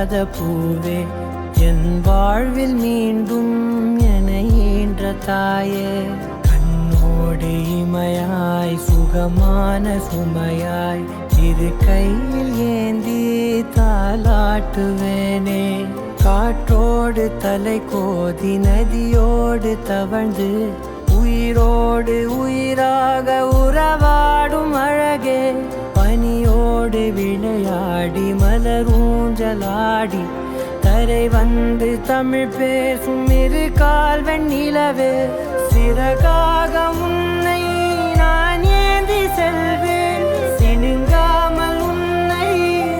இல்லாத பூவே என் வாழ்வில் மீண்டும் என ஈன்ற தாயே கண்ணோடு இமையாய் சுகமான சுமையாய் இரு கையில் ஏந்தி தாலாட்டுவேனே காற்றோடு தலை கோதி நதியோடு தவழ்ந்து உயிரோடு உயிராக உறவாடும் அழகே பனியோடு விளையாடி மலரூஞ்சலாடி தரை வந்து தமிழ் பேசும் இரு கால் வெண்ணிலவே சிறகாக உன்னை நான் ஏந்தி செல்வேன் சினுங்காமல் உன்னை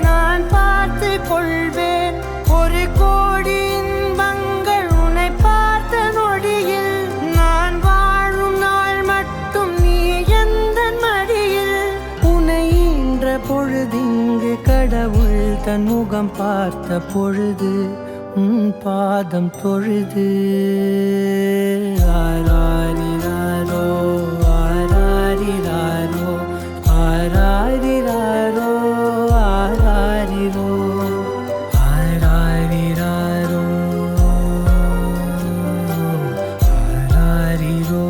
நான் பார்த்து கொள்வேன் ஒரு கோடி இன்பங்கள் உன்னை பார்த்த நொடியில் நான் வாழும் நாள் மட்டும் நீ எந்த மடியில் உன்னை ஈன்ற பொழுதிங்கு கடவுள் தன் முகம் பார்த்த பொழுது உன் பாதம் தொழுது ஆராரிராரோ ஆராரிராரோ ஆராரிராரோ ஆராரிரோ ஆராரிராரோ ஆராரிரோ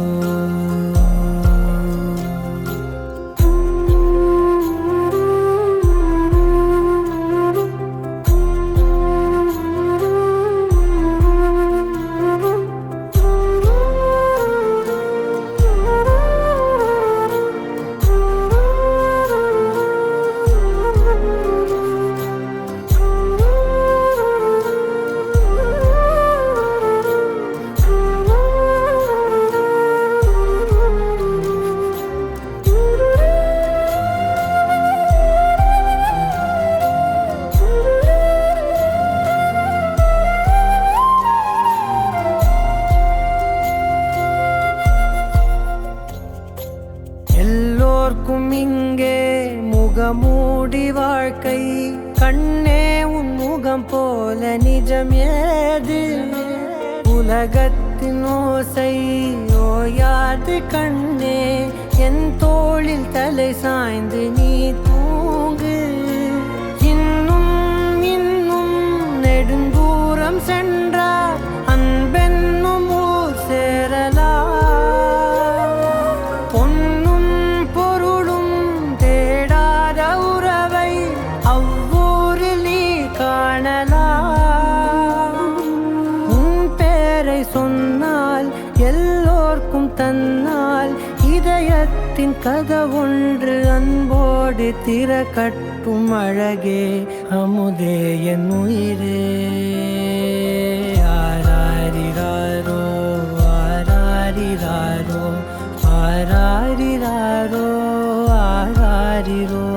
எல்லோர்க்கும் இங்கே முகமூடி வாழ்க்கை கண்ணே உன் முகம் போல நிஜம் ஏது உலகத்தின் ஓசை ஓயாது கண்ணே என் தோளில் தலை சாய்ந்து நீ தூங்கு இன்னும் இன்னும் நெடுந்தூரம் சென்றார் அன்பென்னும் ஊர் சேரலாம் சொன்னால் எல்லோர்க்கும் தன்னால் இதயத்தின் கதவொன்று அன்போடு திறக்கட்டும் அழகே அமுதே என் உயிரே ஆராரிராரோ ஆராரிராரோ ஆராரிராரோ ஆராரிரோ